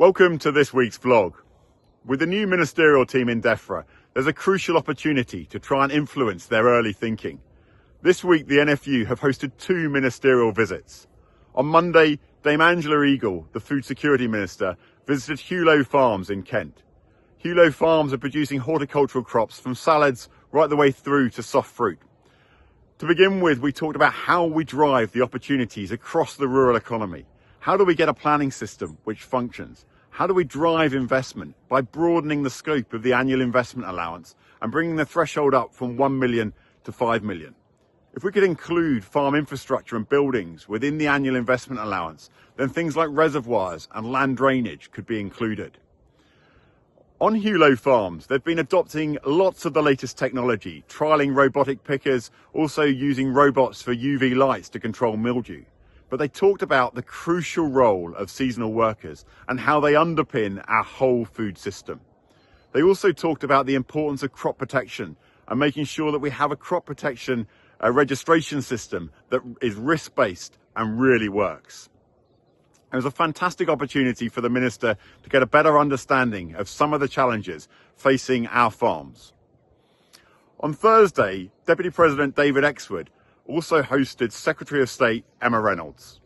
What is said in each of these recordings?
Welcome to this week's vlog. With the new Ministerial team in Defra, there's a crucial opportunity to try and influence their early thinking. This week, the NFU have hosted 2 ministerial visits. On Monday, Dame Angela Eagle, the Food Security Minister, visited Hallos Farms in Kent. Hallos Farms are producing horticultural crops from salads right the way through to soft fruit. To begin with, we talked about how we drive the opportunities across the rural economy. How do we get a planning system which functions? How do we drive investment? By broadening the scope of the annual investment allowance and bringing the threshold up from 1 million to 5 million. If we could include farm infrastructure and buildings within the annual investment allowance, then things like reservoirs and land drainage could be included. On Hallos Farms, they've been adopting lots of the latest technology, trialling robotic pickers, also using robots for UV lights to control mildew. But they talked about the crucial role of seasonal workers and how they underpin our whole food system. They also talked about the importance of crop protection and making sure that we have a crop protection registration system that is risk-based and really works. It was a fantastic opportunity for the Minister to get a better understanding of some of the challenges facing our farms. On Thursday, Deputy President David Exwood also hosted Secretary of State Emma Reynolds.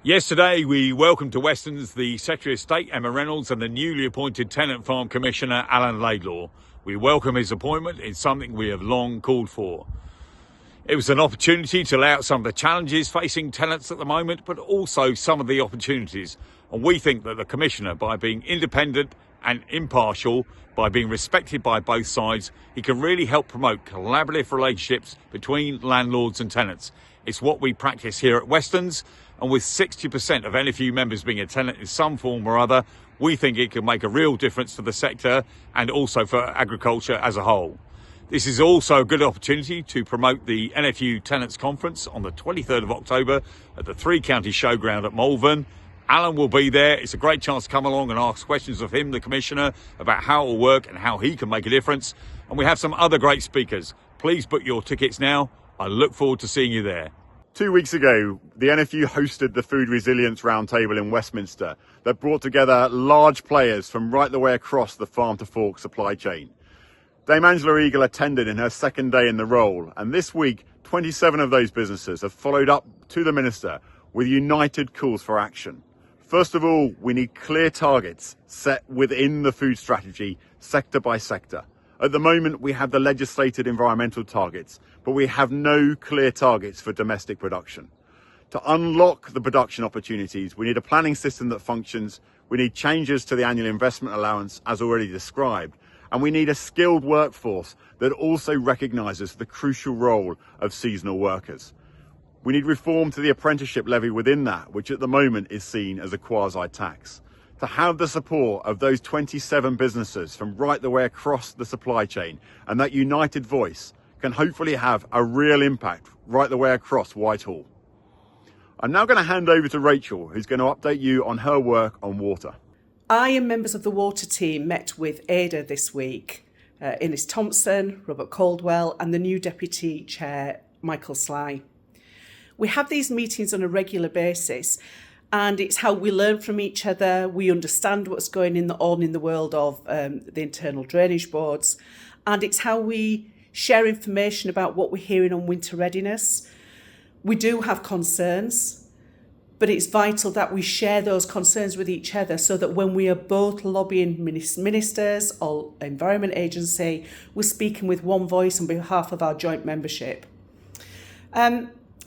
Yesterday, we welcomed to Westons the Secretary of State Emma Reynolds and the newly appointed Tenant Farm Commissioner Alan Laidlaw. We welcome his appointment. It's something we have long called for. It was an opportunity to lay out some of the challenges facing tenants at the moment, but also some of the opportunities. And we think that the Commissioner, by being independent and impartial, by being respected by both sides, he can really help promote collaborative relationships between landlords and tenants. It's what we practice here at Westons, and with 60% of NFU members being a tenant in some form or other, we think it can make a real difference for the sector and also for agriculture as a whole. This is also a good opportunity to promote the NFU Tenants Conference on the 23rd of October at the 3-County Showground at Malvern. Alan will be there. It's a great chance to come along and ask questions of him, the Commissioner, about how it will work and how he can make a difference. And we have some other great speakers. Please book your tickets now. I look forward to seeing you there. 2 weeks ago, the NFU hosted the Food Resilience Roundtable in Westminster that brought together large players from right the way across the farm-to-fork supply chain. Dame Angela Eagle attended in her second day in the role, and this week, 27 of those businesses have followed up to the Minister with united calls for action. First of all, we need clear targets set within the food strategy, sector by sector. At the moment, we have the legislated environmental targets, but we have no clear targets for domestic production. To unlock the production opportunities, we need a planning system that functions, we need changes to the annual investment allowance, as already described, and we need a skilled workforce that also recognises the crucial role of seasonal workers. We need reform to the apprenticeship levy within that, which at the moment is seen as a quasi-tax. To have the support of those 27 businesses from right the way across the supply chain, and that united voice can hopefully have a real impact right the way across Whitehall. I'm now going to hand over to Rachel, who's going to update you on her work on water. I and members of the water team met with ADA this week. Innes Thompson, Robert Caldwell and the new Deputy Chair, Michael Sly. We have these meetings on a regular basis, and it's how we learn from each other. We understand what's going on in the world of the internal drainage boards, and it's how we share information about what we're hearing on winter readiness. We do have concerns, but it's vital that we share those concerns with each other so that when we are both lobbying ministers or Environment Agency, we're speaking with one voice on behalf of our joint membership.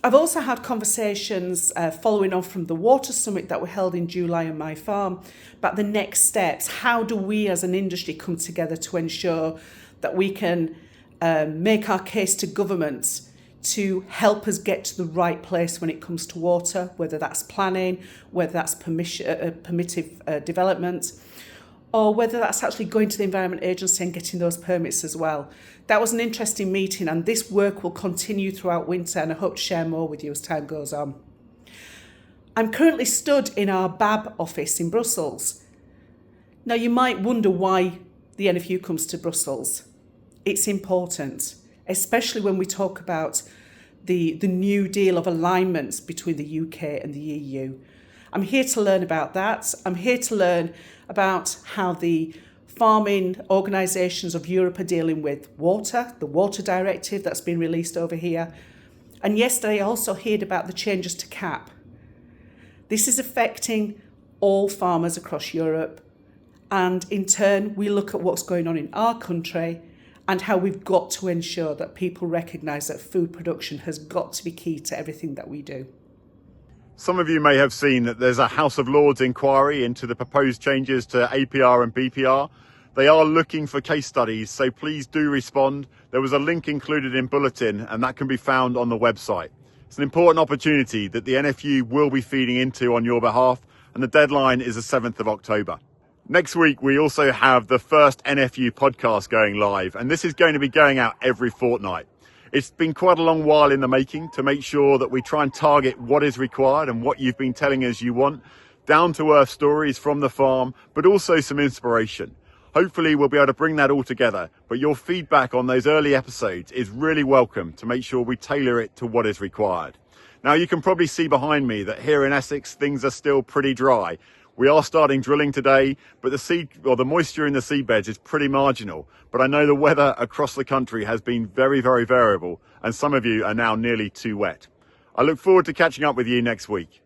I've also had conversations following on from the Water Summit that were held in July on my farm about the next steps. How do we as an industry come together to ensure that we can make our case to government to help us get to the right place when it comes to water, whether that's planning, whether that's permittive development, or whether that's actually going to the Environment Agency and getting those permits as well. That was an interesting meeting, and this work will continue throughout winter, and I hope to share more with you as time goes on. I'm currently stood in our BAB office in Brussels. Now, you might wonder why the NFU comes to Brussels. It's important, especially when we talk about the new deal of alignments between the UK and the EU. I'm here to learn about that. I'm here to learn about how the farming organisations of Europe are dealing with water, the water directive that's been released over here. And yesterday I also heard about the changes to CAP. This is affecting all farmers across Europe. And in turn, we look at what's going on in our country and how we've got to ensure that people recognise that food production has got to be key to everything that we do. Some of you may have seen that there's a House of Lords inquiry into the proposed changes to APR and BPR. They are looking for case studies, so please do respond. There was a link included in Bulletin, and that can be found on the website. It's an important opportunity that the NFU will be feeding into on your behalf, and the deadline is the 7th of October. Next week, we also have the first NFU podcast going live, and this is going to be going out every fortnight. It's been quite a long while in the making to make sure that we try and target what is required and what you've been telling us you want, down to earth stories from the farm, but also some inspiration. Hopefully we'll be able to bring that all together, but your feedback on those early episodes is really welcome to make sure we tailor it to what is required. Now, you can probably see behind me that here in Essex, things are still pretty dry. We are starting drilling today, but the moisture in the seabeds is pretty marginal. But I know the weather across the country has been very, very variable, and some of you are now nearly too wet. I look forward to catching up with you next week.